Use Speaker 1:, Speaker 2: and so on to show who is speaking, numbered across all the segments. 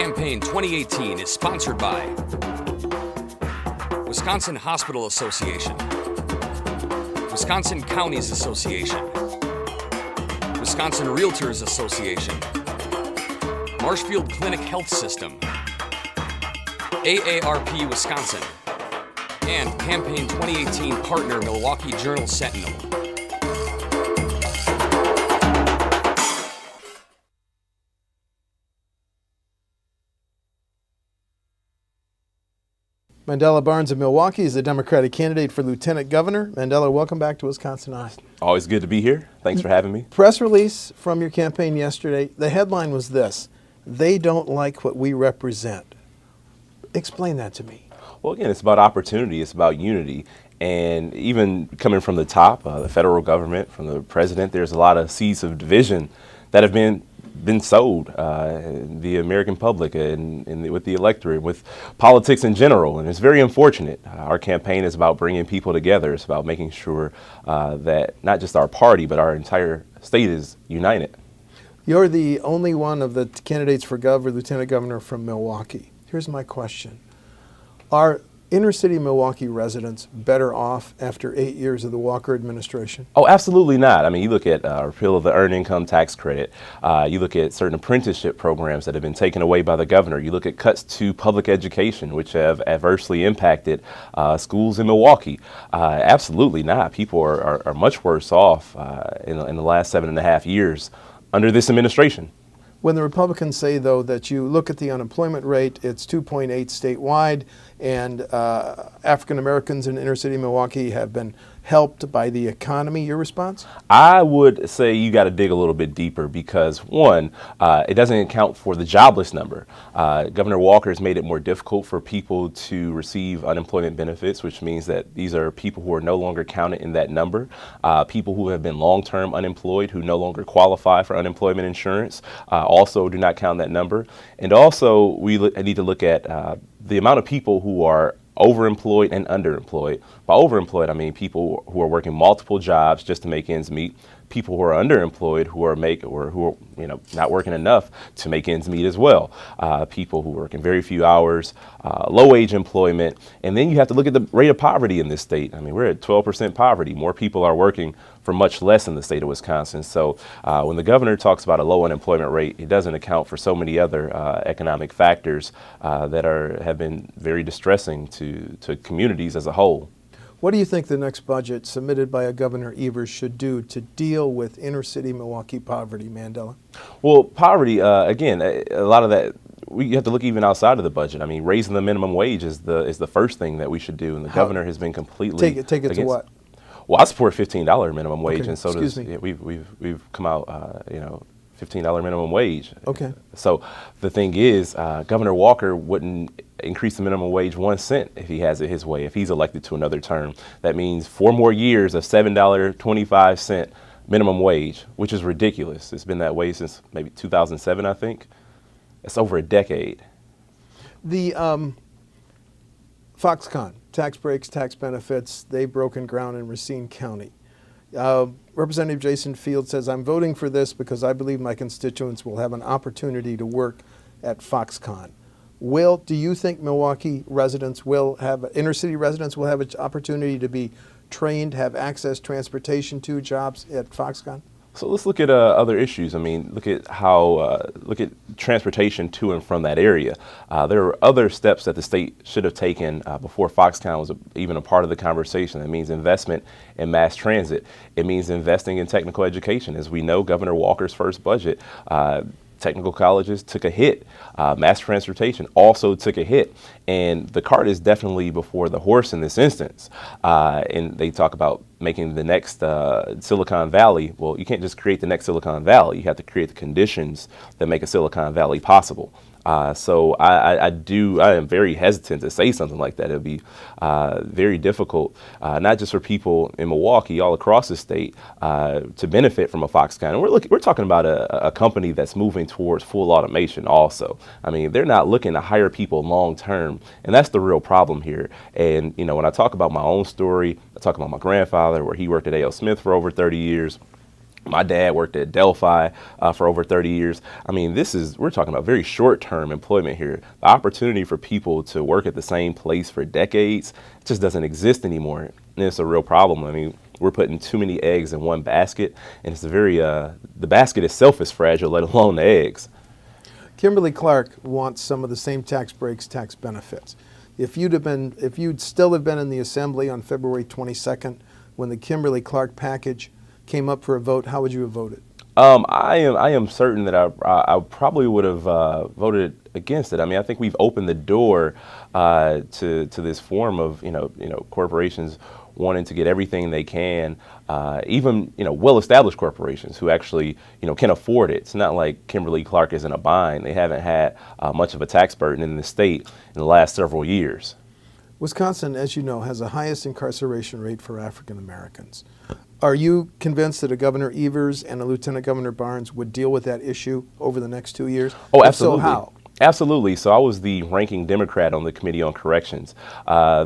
Speaker 1: Campaign 2018 is sponsored by Wisconsin Hospital Association, Wisconsin Counties Association, Wisconsin Realtors Association, Marshfield Clinic Health System, AARP Wisconsin, and Campaign 2018 partner Milwaukee Journal-Sentinel.
Speaker 2: Mandela Barnes of Milwaukee is the Democratic candidate for Lieutenant Governor. Mandela, welcome back to WisconsinEye.
Speaker 3: Always good to be here. Thanks for having me.
Speaker 2: Press release from your campaign yesterday. The headline was this: "They don't like what we represent." Explain that to me.
Speaker 3: Well, again, it's about opportunity. It's about unity. And even coming from the top, the federal government, from the president, there's a lot of seeds of division that have been sowed the American public and with the electorate, with politics in general, and it's very unfortunate. Our campaign is about bringing people together. It's about making sure that not just our party, but our entire state is united.
Speaker 2: You're the only one of the candidates for governor, lieutenant governor from Milwaukee. Here's my question. Are inner city Milwaukee residents better off after 8 years of the Walker administration?
Speaker 3: Oh, absolutely not. I mean, you look at repeal of the earned income tax credit. You look at certain apprenticeship programs that have been taken away by the governor. You look at cuts to public education, which have adversely impacted schools in Milwaukee. Absolutely not. People are much worse off in the last 7.5 years under this administration.
Speaker 2: When the Republicans say, though, that you look at the unemployment rate, it's 2.8 statewide, and African Americans in inner city Milwaukee have been helped by the economy, your response?
Speaker 3: I would say you got to dig a little bit deeper because, one, it doesn't account for the jobless number. Governor Walker has made it more difficult for people to receive unemployment benefits, which means that these are people who are no longer counted in that number, people who have been long-term unemployed who no longer qualify for unemployment insurance also do not count that number. And also, we need to look at the amount of people who are overemployed and underemployed. By overemployed, I mean people who are working multiple jobs just to make ends meet. People who are underemployed who are not working enough to make ends meet as well. People who work in very few hours, low wage employment, and then you have to look at the rate of poverty in this state. I mean, we're at 12% poverty. More people are working for much less in the state of Wisconsin. So when the governor talks about a low unemployment rate, it doesn't account for so many other economic factors that have been very distressing to communities as a whole.
Speaker 2: What do you think the next budget submitted by Governor Evers should do to deal with inner city Milwaukee poverty, Mandela?
Speaker 3: Well, poverty, again, a lot of that, we have to look even outside of the budget. I mean, raising the minimum wage is the first thing that we should do, and the governor has been completely
Speaker 2: take it to what?
Speaker 3: Well, I support $15 minimum wage,
Speaker 2: okay.
Speaker 3: And so does we've come out, $15 minimum wage.
Speaker 2: Okay.
Speaker 3: So the thing is, Governor Walker wouldn't increase the minimum wage 1 cent if he has it his way, if he's elected to another term. That means 4 more years of $7.25 minimum wage, which is ridiculous. It's been that way since maybe 2007, I think. It's over a decade.
Speaker 2: The Foxconn, tax breaks, tax benefits, they've broken ground in Racine County. Representative Jason Field says, "I'm voting for this because I believe my constituents will have an opportunity to work at Foxconn." Do you think Milwaukee residents will have, inner city residents will have an opportunity to be trained, have access, transportation to jobs at Foxconn?
Speaker 3: So let's look at other issues. I mean, look at transportation to and from that area. There are other steps that the state should have taken before Foxconn was even a part of the conversation. That means investment in mass transit. It means investing in technical education. As we know, Governor Walker's first budget, technical colleges took a hit. Mass transportation also took a hit. And the cart is definitely before the horse in this instance. And they talk about making the next Silicon Valley. Well, you can't just create the next Silicon Valley. You have to create the conditions that make a Silicon Valley possible. So I am very hesitant to say something like that. It would be very difficult, not just for people in Milwaukee, all across the state, to benefit from a Foxconn. And we're talking about a company that's moving towards full automation also. I mean, they're not looking to hire people long term, and that's the real problem here. And, you know, when I talk about my own story, I talk about my grandfather, where he worked at A.L. Smith for over 30 years. My dad worked at Delphi for over 30 years. I mean, we're talking about very short-term employment here. The opportunity for people to work at the same place for decades just doesn't exist anymore. And it's a real problem. I mean, we're putting too many eggs in one basket, and it's the basket itself is fragile, let alone the eggs.
Speaker 2: Kimberly Clark wants some of the same tax breaks, tax benefits. If you'd still have been in the assembly on February 22nd when the Kimberly Clark package came up for a vote, how would you have voted?
Speaker 3: I am certain that I probably would have voted against it. I mean, I think we've opened the door to this form of corporations wanting to get everything they can, even well-established corporations who actually can afford it. It's not like Kimberly Clark is in a bind. They haven't had much of a tax burden in the state in the last several years.
Speaker 2: Wisconsin, as you know, has the highest incarceration rate for African Americans. Are you convinced that a Governor Evers and a Lieutenant Governor Barnes would deal with that issue over the next 2 years?
Speaker 3: Oh, absolutely.
Speaker 2: If so, how?
Speaker 3: Absolutely. So I was the ranking Democrat on the Committee on Corrections.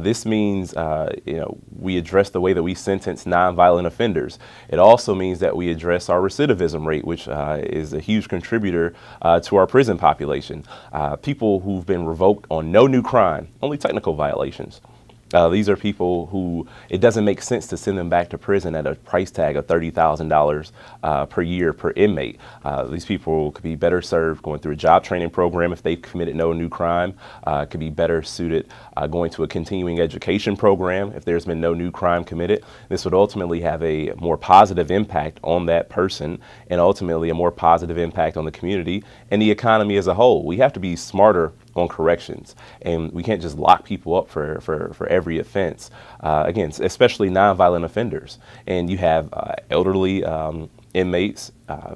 Speaker 3: This means, we address the way that we sentence nonviolent offenders. It also means that we address our recidivism rate, which is a huge contributor to our prison population. People who've been revoked on no new crime, only technical violations. These are people who it doesn't make sense to send them back to prison at a price tag of $30,000 per year per inmate. These people could be better served going through a job training program if they've committed no new crime, could be better suited going to a continuing education program if there's been no new crime committed. This would ultimately have a more positive impact on that person and ultimately a more positive impact on the community and the economy as a whole. We have to be smarter on corrections, and we can't just lock people up for every offense. Again, especially nonviolent offenders. And you have elderly inmates,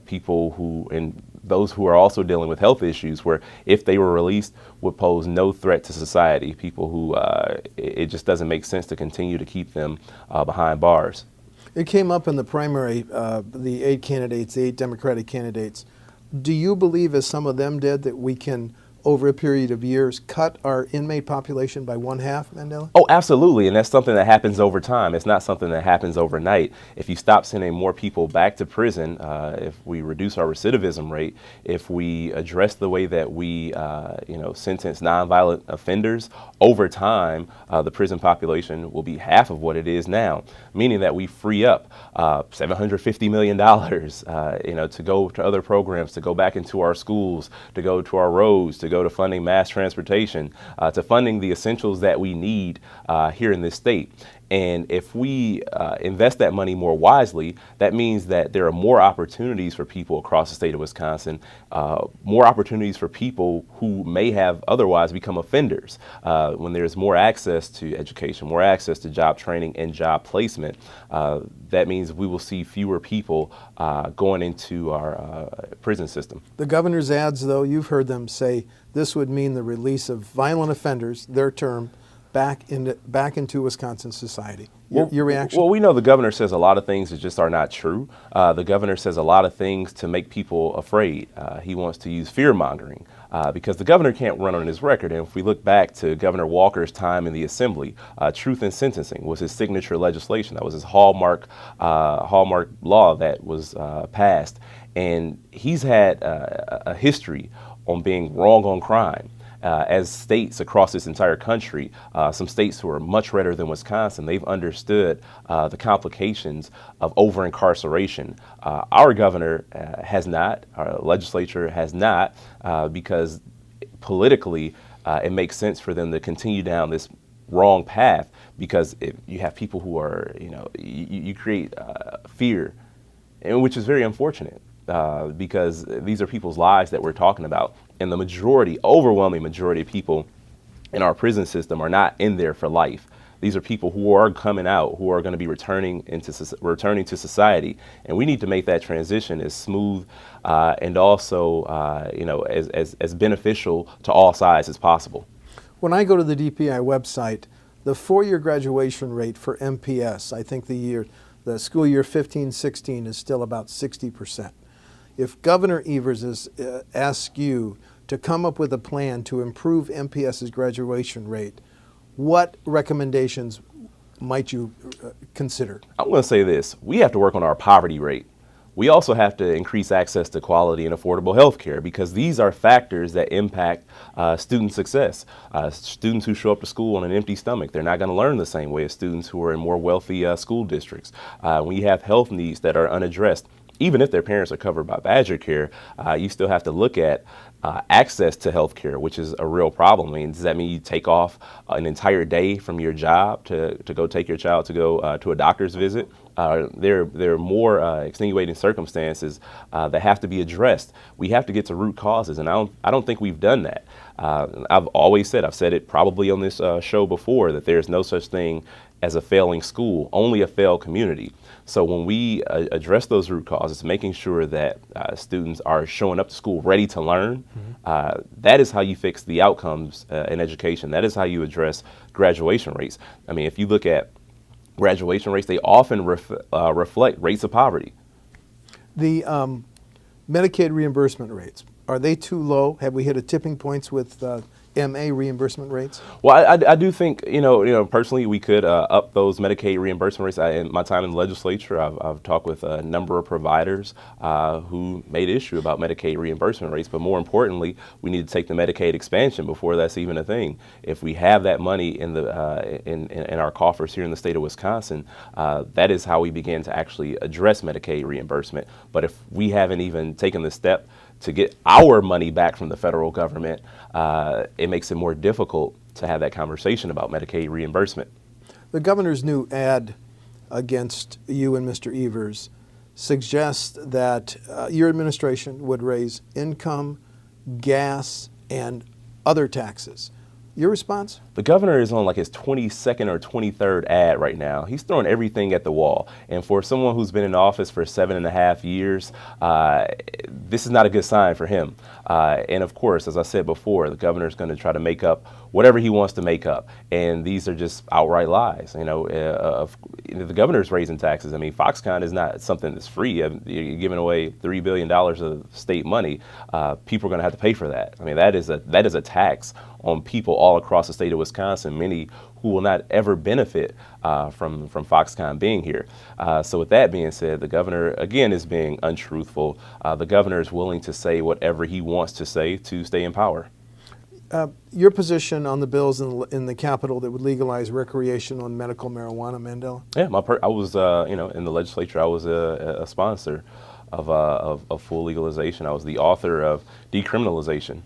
Speaker 3: people and those who are also dealing with health issues where if they were released would pose no threat to society, people who it just doesn't make sense to continue to keep them behind bars.
Speaker 2: It came up in the primary, the 8 Democratic candidates. Do you believe, as some of them did, that we can, over a period of years, cut our inmate population by 1/2, Mandela?
Speaker 3: Oh, absolutely. And that's something that happens over time. It's not something that happens overnight. If you stop sending more people back to prison, if we reduce our recidivism rate, if we address the way that we, sentence nonviolent offenders, over time, the prison population will be half of what it is now, meaning that we free up $750 million, to go to other programs, to go back into our schools, to go to our roads, to go to funding mass transportation, to funding the essentials that we need here in this state. And if we invest that money more wisely, that means that there are more opportunities for people across the state of Wisconsin, more opportunities for people who may have otherwise become offenders. When there's more access to education, more access to job training and job placement, that means we will see fewer people going into our prison system.
Speaker 2: The governor's ads, though, you've heard them say this would mean the release of violent offenders, their term, back into Wisconsin society. Your reaction?
Speaker 3: Well, we know the governor says a lot of things that just are not true. The governor says a lot of things to make people afraid. He wants to use fear-mongering because the governor can't run on his record. And if we look back to Governor Walker's time in the Assembly, truth in sentencing was his signature legislation. That was his hallmark law that was passed. And he's had a history on being wrong on crime. As states across this entire country, some states who are much redder than Wisconsin, they've understood the complications of over-incarceration. Our governor has not, our legislature has not, because politically it makes sense for them to continue down this wrong path, because if you have people who are, you create fear, and which is very unfortunate. Because these are people's lives that we're talking about. And the majority, overwhelming majority of people in our prison system are not in there for life. These are people who are coming out, who are going to be returning to society. And we need to make that transition as smooth and also, as beneficial to all sides as possible.
Speaker 2: When I go to the DPI website, the 4-year graduation rate for MPS, I think the school year 15-16 is still about 60%. If Governor Evers asks you to come up with a plan to improve MPS's graduation rate, what recommendations might you consider?
Speaker 3: I'm going to say this. We have to work on our poverty rate. We also have to increase access to quality and affordable health care, because these are factors that impact student success. Students who show up to school on an empty stomach, they're not going to learn the same way as students who are in more wealthy school districts. When you have health needs that are unaddressed, even if their parents are covered by Badger Care, you still have to look at access to health care, which is a real problem. I mean, does that mean you take off an entire day from your job to go take your child to go to a doctor's visit? There are more extenuating circumstances that have to be addressed. We have to get to root causes, and I don't think we've done that. I've always said, I've said it probably on this show before, that there's no such thing as a failing school, only a failed community. So when we address those root causes, making sure that students are showing up to school ready to learn, that is how you fix the outcomes in education. That is how you address graduation rates. I mean, if you look at graduation rates, they often reflect rates of poverty.
Speaker 2: The Medicaid reimbursement rates, are they too low? Have we hit a tipping point with MA reimbursement rates?
Speaker 3: Well, I do think, personally, we could up those Medicaid reimbursement rates. In my time in the legislature, I've talked with a number of providers who made issue about Medicaid reimbursement rates. But more importantly, we need to take the Medicaid expansion before that's even a thing. If we have that money in our coffers here in the state of Wisconsin, that is how we begin to actually address Medicaid reimbursement. But if we haven't even taken the step to get our money back from the federal government, it makes it more difficult to have that conversation about Medicaid reimbursement.
Speaker 2: The governor's new ad against you and Mr. Evers suggests that your administration would raise income, gas, and other taxes. Your response?
Speaker 3: The governor is on like his 22nd or 23rd ad right now. He's throwing everything at the wall. And for someone who's been in office for 7.5 years, this is not a good sign for him. And of course, as I said before, the governor's going to try to make up whatever he wants to make up. And these are just outright lies. The governor's raising taxes. I mean, Foxconn is not something that's free. You're giving away $3 billion of state money. People are going to have to pay for that. I mean, that is a tax on people all across the state of Wisconsin, many who will not ever benefit from Foxconn being here. So with that being said, the governor, again, is being untruthful. The governor is willing to say whatever he wants to say to stay in power.
Speaker 2: Your position on the bills in the Capitol that would legalize recreational and medical marijuana, Mandela?
Speaker 3: Yeah, I was, in the legislature, I was a sponsor of full legalization. I was the author of decriminalization.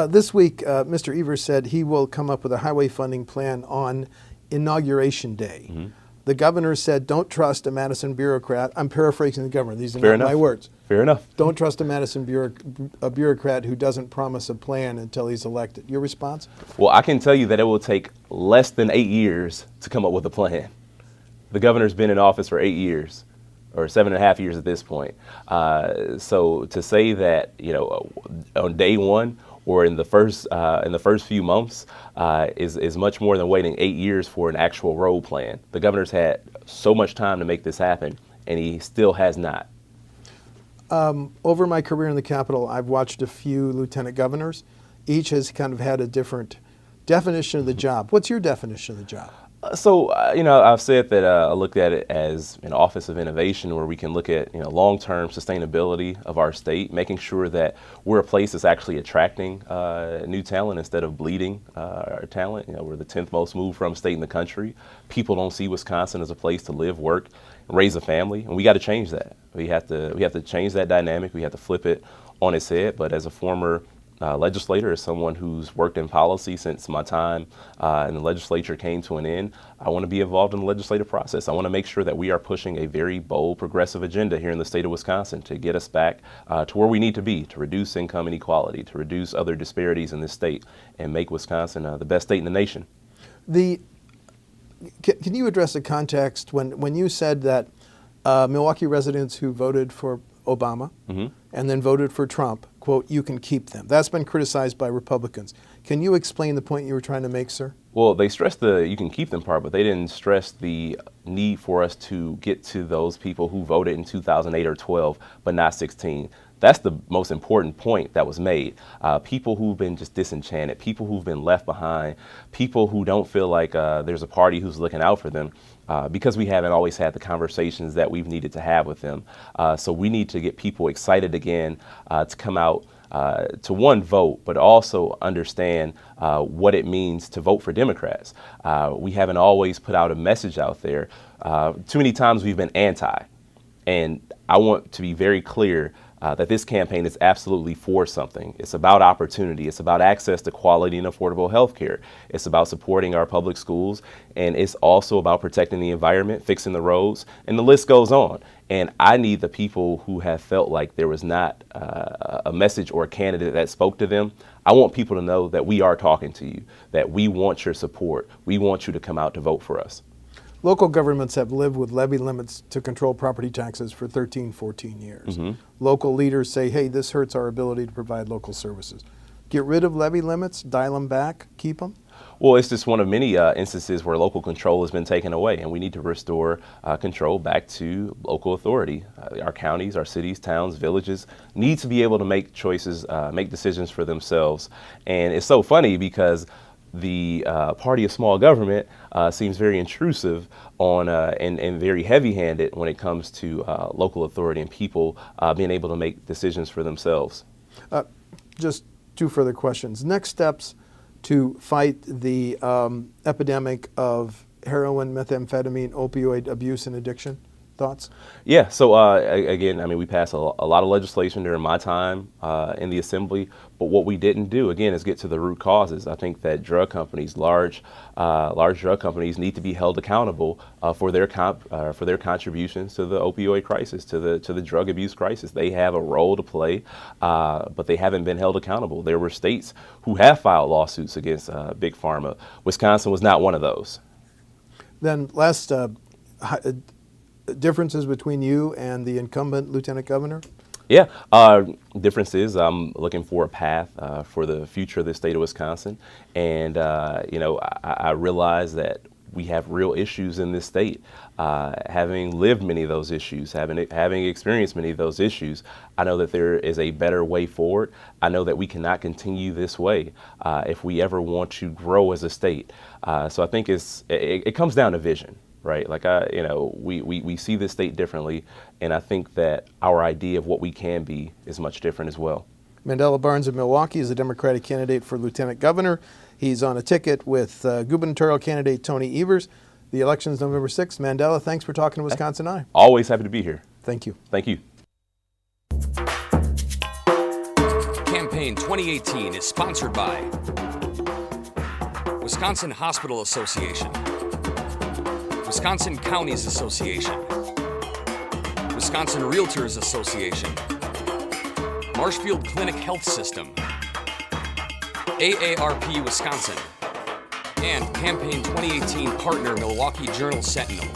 Speaker 2: This week, Mr. Evers said he will come up with a highway funding plan on Inauguration Day. Mm-hmm. The governor said, don't trust a Madison bureaucrat. I'm paraphrasing the governor. These are not my words.
Speaker 3: Fair enough.
Speaker 2: Don't trust a Madison bureaucrat who doesn't promise a plan until he's elected. Your response?
Speaker 3: Well, I can tell you that it will take less than 8 years to come up with a plan. The governor's been in office for 8 years, or 7.5 years at this point. So to say that, on day one, or in the first few months, is much more than waiting 8 years for an actual road plan. The governor's had so much time to make this happen, and he still has not.
Speaker 2: Over my career in the Capitol, I've watched a few lieutenant governors. Each has kind of had a different definition of the job. What's your definition of the job?
Speaker 3: So, I've said that I looked at it as an office of innovation where we can look at, long-term sustainability of our state, making sure that we're a place that's actually attracting new talent instead of bleeding our talent. We're the 10th most moved from state in the country. People don't see Wisconsin as a place to live, work, raise a family, and we got to change that. We have to change that dynamic. We have to flip it on its head. But as a former legislator, as someone who's worked in policy since my time in the legislature came to an end, I want to be involved in the legislative process. I want to make sure that we are pushing a very bold, progressive agenda here in the state of Wisconsin to get us back to where we need to be, to reduce income inequality, to reduce other disparities in this state, and make Wisconsin the best state in the nation.
Speaker 2: Can you address the context when you said that Milwaukee residents who voted for Obama mm-hmm. and then voted for Trump, quote, you can keep them? That's been criticized by Republicans. Can you explain the point you were trying to make, sir?
Speaker 3: Well, they stressed the you can keep them part, but they didn't stress the need for us to get to those people who voted in 2008 or 12, but not 16. That's the most important point that was made. People who've been just disenchanted, people who've been left behind, people who don't feel like there's a party who's looking out for them, because we haven't always had the conversations that we've needed to have with them. So we need to get people excited again to come out to one, vote, but also understand what it means to vote for Democrats. We haven't always put out a message out there. Too many times we've been anti. And I want to be very clear that this campaign is absolutely for something. It's about opportunity. It's about access to quality and affordable health care. It's about supporting our public schools. And it's also about protecting the environment, fixing the roads, and the list goes on. And I need the people who have felt like there was not a message or a candidate that spoke to them. I want people to know that we are talking to you, that we want your support. We want you to come out to vote for us.
Speaker 2: Local governments have lived with levy limits to control property taxes for 13, 14 years. Local leaders say, hey, this hurts our ability to provide local services. Get rid of levy limits, dial them back, keep them?
Speaker 3: Well, it's just one of many instances where local control has been taken away, and we need to restore control back to local authority. Our counties, our cities, towns, villages need to be able to make choices, make decisions for themselves. And it's so funny because the party of small government seems very intrusive on and very heavy-handed when it comes to local authority and people being able to make decisions for themselves.
Speaker 2: Just two further questions. Next steps to fight the epidemic of heroin, methamphetamine, opioid abuse and addiction. Thoughts? Yeah,
Speaker 3: so again, I mean, we passed a lot of legislation during my time in the Assembly, but what we didn't do, again, is get to the root causes. I think that drug companies, large drug companies, need to be held accountable for their contributions to the opioid crisis, to the drug abuse crisis. They have a role to play, but they haven't been held accountable. There were states who have filed lawsuits against Big Pharma. Wisconsin was not one of those.
Speaker 2: Then last, differences between you and the incumbent lieutenant governor?
Speaker 3: Yeah, difference is I'm looking for a path for the future of the state of Wisconsin. And, you know, I realize that we have real issues in this state. Having lived many of those issues, having experienced many of those issues, I know that there is a better way forward. I know that we cannot continue this way if we ever want to grow as a state. So I think it comes down to vision. Right, like you know, we see this state differently, and I think that our idea of what we can be is much different as well.
Speaker 2: Mandela Barnes of Milwaukee is a Democratic candidate for lieutenant governor. He's on a ticket with gubernatorial candidate Tony Evers. The election is November 6th. Mandela, thanks for talking to WisconsinEye.
Speaker 3: Always happy to be here.
Speaker 2: Thank you.
Speaker 3: Thank you.
Speaker 1: Campaign 2018 is sponsored by Wisconsin Hospital Association, Wisconsin Counties Association, Wisconsin Realtors Association, Marshfield Clinic Health System, AARP Wisconsin, and Campaign 2018 partner Milwaukee Journal Sentinel.